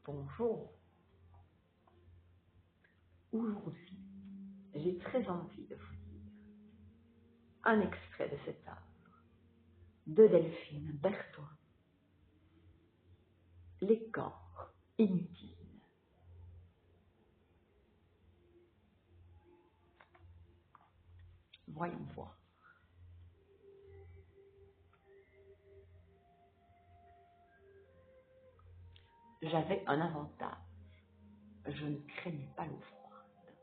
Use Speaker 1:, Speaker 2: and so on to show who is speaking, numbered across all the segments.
Speaker 1: Bonjour. Aujourd'hui, j'ai très envie de vous lire un extrait de cette œuvre de Delphine Bertois, Les corps inutiles. Voyons voir. J'avais un avantage. Je ne craignais pas l'eau froide.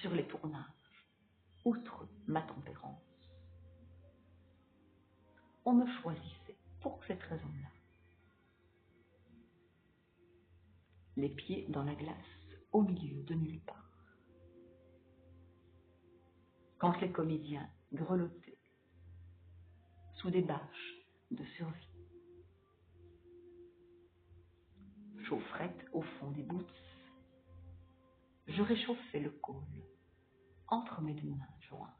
Speaker 1: Sur les tournages, outre ma tempérance, on me choisissait pour cette raison-là. Les pieds dans la glace, au milieu de nulle part. Quand les comédiens grelottaient sous des bâches de survie, chaufferette au fond des boots, je réchauffais le cône entre mes deux mains jointes,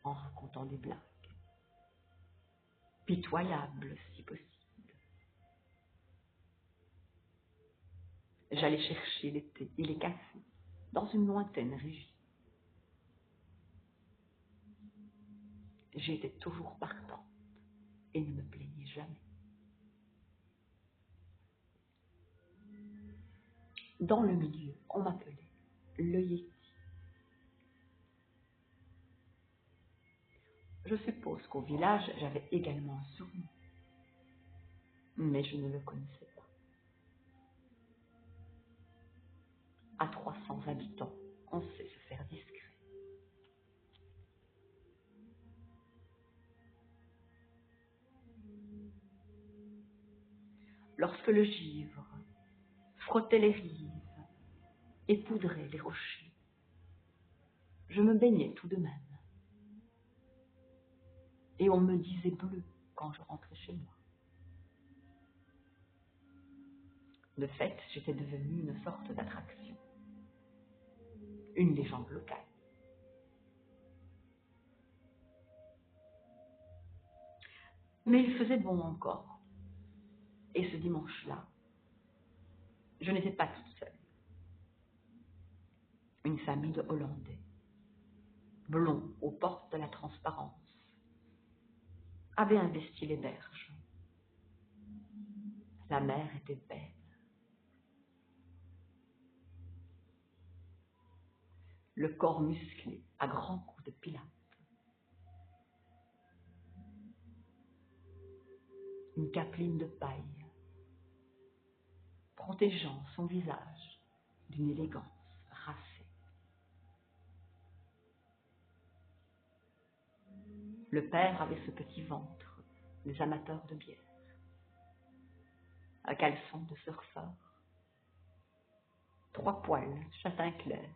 Speaker 1: en racontant des blagues, pitoyables si possible. J'allais chercher les thés et les cafés dans une lointaine régie. J'étais toujours partante et ne me plaignais jamais. Dans le milieu, on m'appelait le Yéti. Je suppose qu'au village, j'avais également un surnom, mais je ne le connaissais pas. À 300 habitants, on sait se faire discret. Lorsque le givre frottait les rives et poudrait les rochers, je me baignais tout de même. Et on me disait bleu quand je rentrais chez moi. De fait, j'étais devenue une sorte d'attraction, une légende locale. Mais il faisait bon encore. Et ce dimanche-là, je n'étais pas toute seule. Une famille de Hollandais, blonds aux portes de la transparence, avait investi les berges. La mer était belle. Le corps musclé à grands coups de pilates. Une capeline de paille, protégeant son visage d'une élégance rafée. Le père avait ce petit ventre des amateurs de bière, un caleçon de surfeur, 3 poils châtain clair,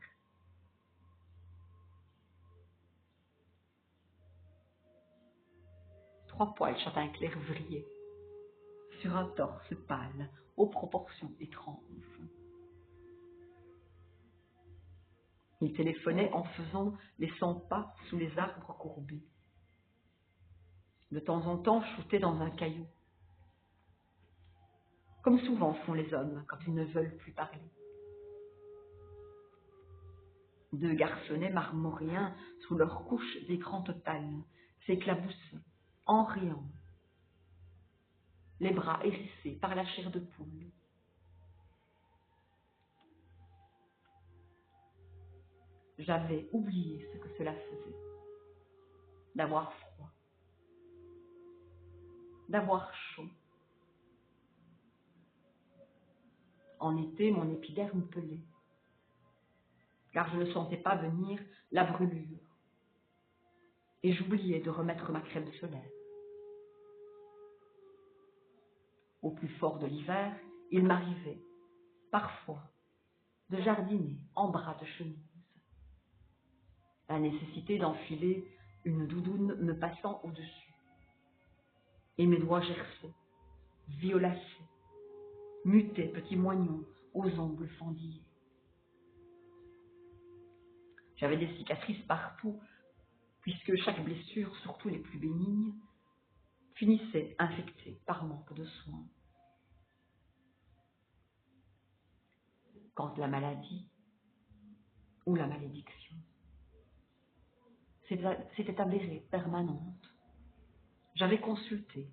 Speaker 1: vrillés sur un torse pâle aux proportions étranges. Il téléphonait en faisant les 100 pas sous les arbres courbés. De temps en temps, shootait dans un caillou, comme souvent font les hommes quand ils ne veulent plus parler. 2 garçonnets marmoriens sous leur couche d'écran total s'éclaboussaient, en riant, les bras hérissés par la chair de poule. J'avais oublié ce que cela faisait, d'avoir froid, d'avoir chaud. En été, mon épiderme pelait, car je ne sentais pas venir la brûlure, et j'oubliais de remettre ma crème solaire. Au plus fort de l'hiver, il m'arrivait, parfois, de jardiner en bras de chemise. La nécessité d'enfiler une doudoune me passant au-dessus, et mes doigts gerçaient, violacés, mutés petits moignons aux ongles fendillés. J'avais des cicatrices partout, puisque chaque blessure, surtout les plus bénignes, finissait infectée par manque de soins. Quand la maladie ou la malédiction s'était avérée permanente, j'avais consulté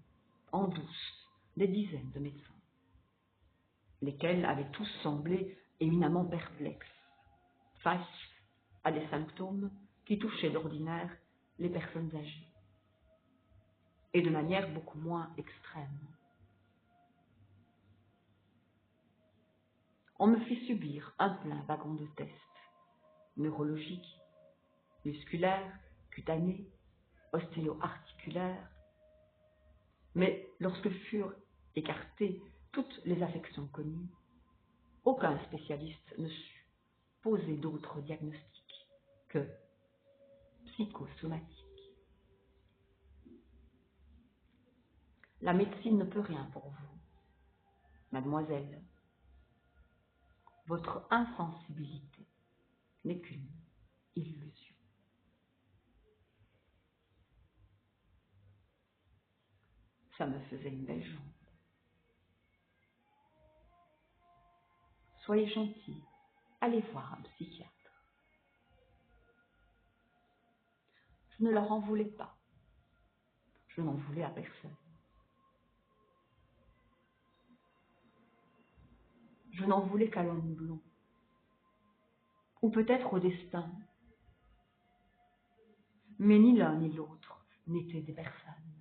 Speaker 1: en douce des dizaines de médecins, lesquels avaient tous semblé éminemment perplexes face à des symptômes qui touchaient d'ordinaire les personnes âgées, et de manière beaucoup moins extrême. On me fit subir un plein wagon de tests, neurologiques, musculaires, cutanés, ostéo-articulaires, mais lorsque furent écartées toutes les affections connues, aucun spécialiste ne sut poser d'autre diagnostic que psychosomatique. La médecine ne peut rien pour vous, mademoiselle. Votre insensibilité n'est qu'une illusion. Ça me faisait une belle jambe. Soyez gentil, allez voir un psychiatre. Je ne leur en voulais pas. Je n'en voulais à personne. Je n'en voulais qu'à l'homme blond, ou peut-être au destin. Mais ni l'un ni l'autre n'étaient des personnes.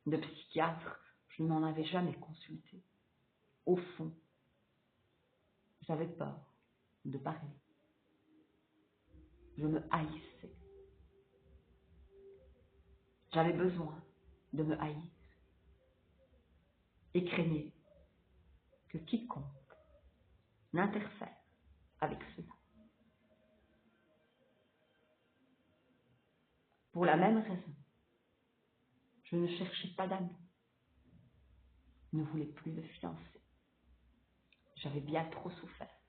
Speaker 1: De psychiatre, je n'en avais jamais consulté. Au fond, j'avais peur de parler. Je me haïssais. J'avais besoin de me haïr et craignais que quiconque n'interfère avec cela. Pour la même raison, je ne cherchais pas d'amour, ne voulais plus de fiancé. J'avais bien trop souffert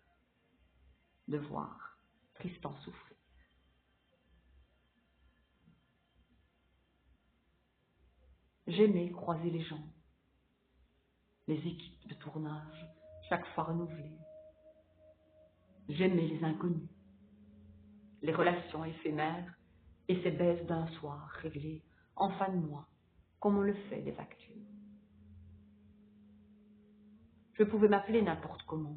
Speaker 1: de voir Tristan souffrir. J'aimais croiser les gens, les équipes de tournage, chaque fois renouvelées. J'aimais les inconnus, les relations éphémères et ces baises d'un soir réglées en fin de mois, comme on le fait des factures. Je pouvais m'appeler n'importe comment,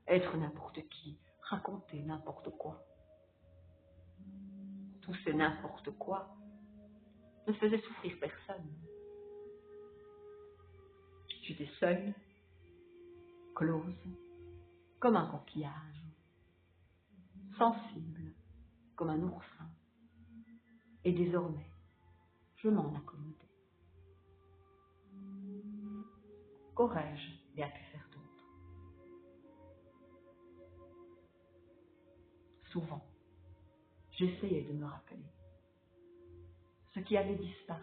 Speaker 1: être n'importe qui, raconter n'importe quoi. Tout ces n'importe quoi ne faisait souffrir personne. J'étais seule, close, comme un coquillage, sensible, comme un oursin. Et désormais, je m'en accommodais. Qu'aurais-je bien pu faire d'autre? Souvent, j'essayais de me rappeler ce qui avait disparu.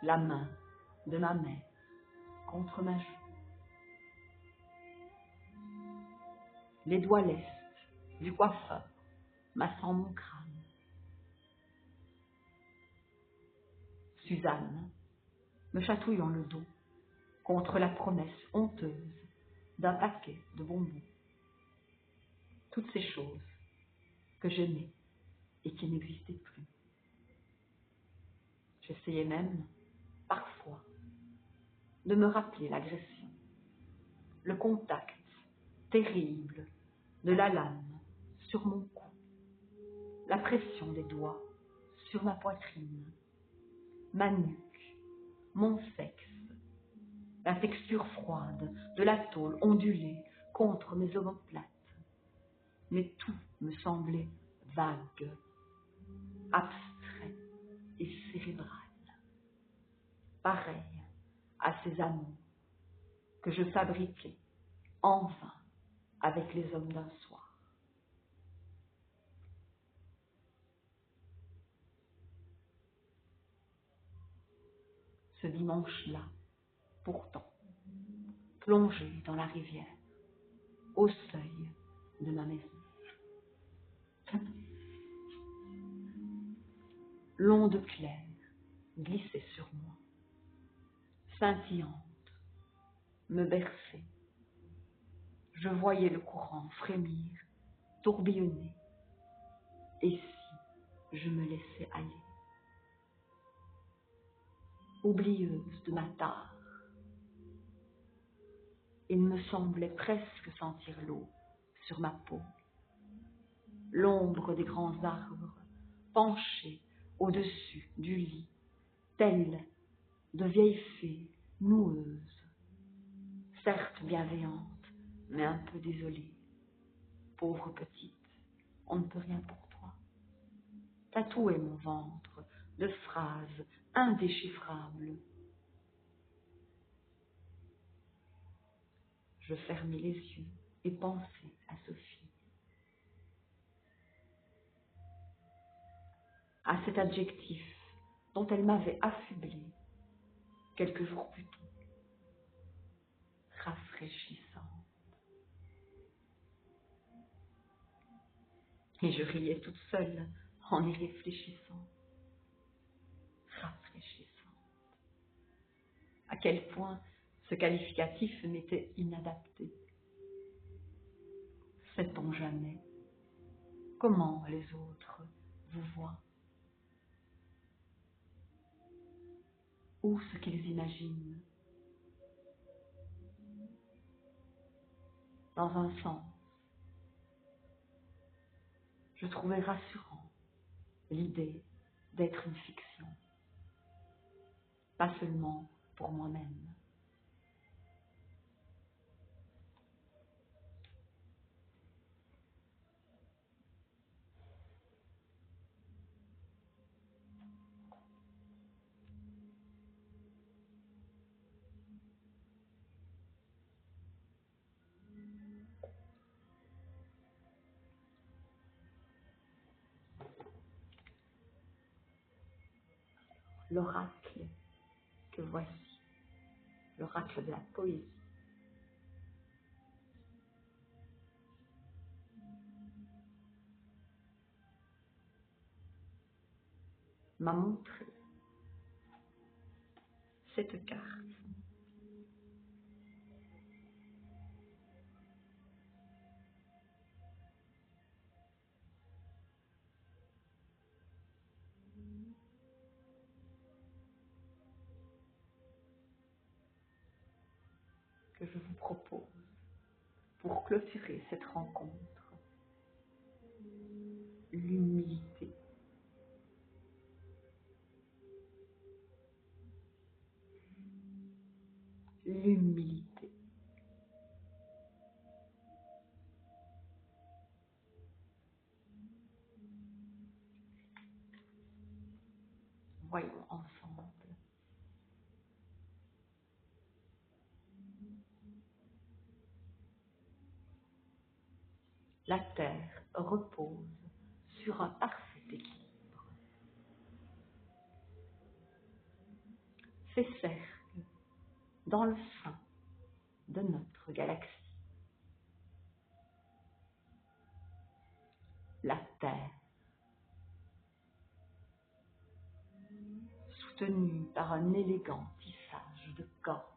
Speaker 1: La main de ma mère contre ma joue. Les doigts lestes du coiffeur massant mon crâne. Suzanne me chatouillant le dos contre la promesse honteuse d'un paquet de bonbons. Toutes ces choses que j'aimais et qui n'existaient plus. J'essayais même, parfois, de me rappeler l'agression, le contact terrible de la lame sur mon cou, la pression des doigts sur ma poitrine, ma nuque, mon sexe, la texture froide de la tôle ondulée contre mes omoplates. Mais tout me semblait vague, abstrait et cérébral, pareil à ces amours que je fabriquais en vain avec les hommes d'un soir. Ce dimanche-là, pourtant, plongé dans la rivière, au seuil de ma maison. L'onde claire glissait sur moi, scintillante, me berçait. Je voyais le courant frémir, tourbillonner. Et si je me laissais aller? Oublieuse de ma tare, il me semblait presque sentir l'eau sur ma peau, l'ombre des grands arbres penchée au-dessus du lit, telle de vieille fée noueuse, certes bienveillante, mais un peu désolée. Pauvre petite, on ne peut rien pour toi. Tatouer mon ventre de phrases indéchiffrables. Je fermai les yeux et pensai à Sophie, à cet adjectif dont elle m'avait affublé quelques jours plus tôt, rafraîchissant. Et je riais toute seule en y réfléchissant. Rafraîchissant. À quel point ce qualificatif m'était inadapté. Sait-on jamais comment les autres vous voient ou ce qu'ils imaginent? Dans un sens, je trouvais rassurant l'idée d'être une fiction, pas seulement pour moi-même. L'oracle que voici, l'oracle de la poésie, m'a montré cette carte. Que je vous propose pour clôturer cette rencontre. L'humilité. L'humilité. Voyons ensemble. La terre repose sur un parfait équilibre. Ses cercles dans le sein de notre galaxie. La terre, soutenue par un élégant tissage de cordes,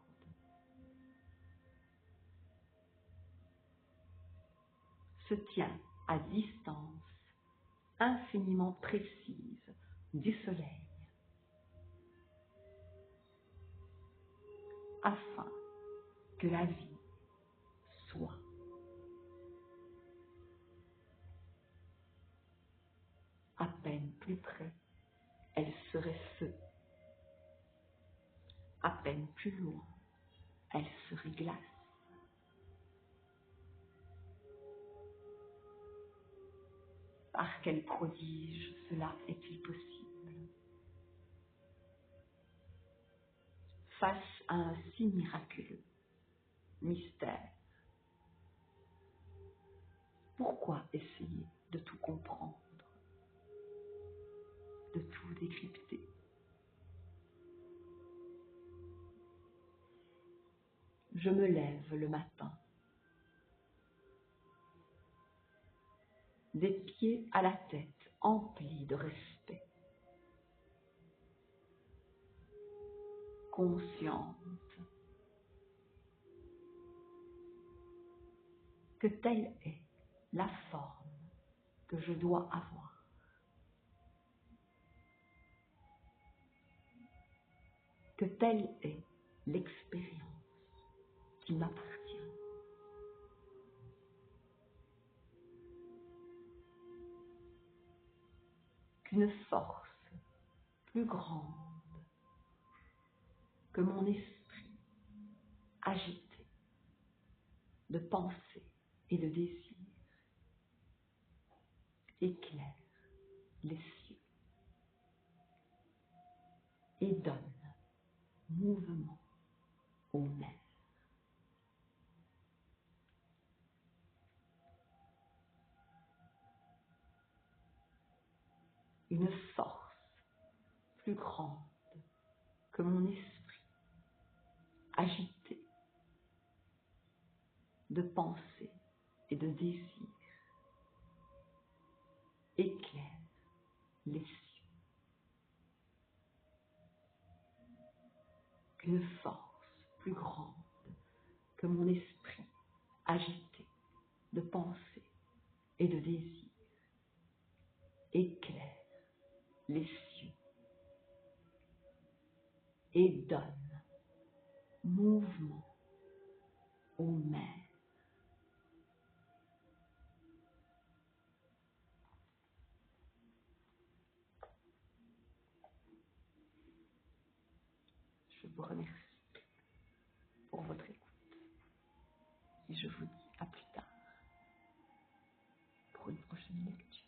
Speaker 1: se tient à distance infiniment précise du soleil, afin que la vie soit. À peine plus près, elle serait feu. À peine plus loin, elle serait glace. Par quel prodige cela est-il possible? Face à un si miraculeux mystère, pourquoi essayer de tout comprendre, de tout décrypter? Je me lève le matin. des pieds à la tête, emplis de respect. Consciente que telle est la forme que je dois avoir. Que telle est l'expérience qui m'appartient. Qu'une force plus grande que mon esprit agité de pensée et de désir éclaire les cieux et donne mouvement aux mers. Une force plus grande que mon esprit agité de pensée et de désir éclaire les cieux. Une force plus grande que mon esprit agité de pensée et de désir éclaire les cieux et donne mouvement aux mers. Je vous remercie pour votre écoute et je vous dis à plus tard pour une prochaine lecture.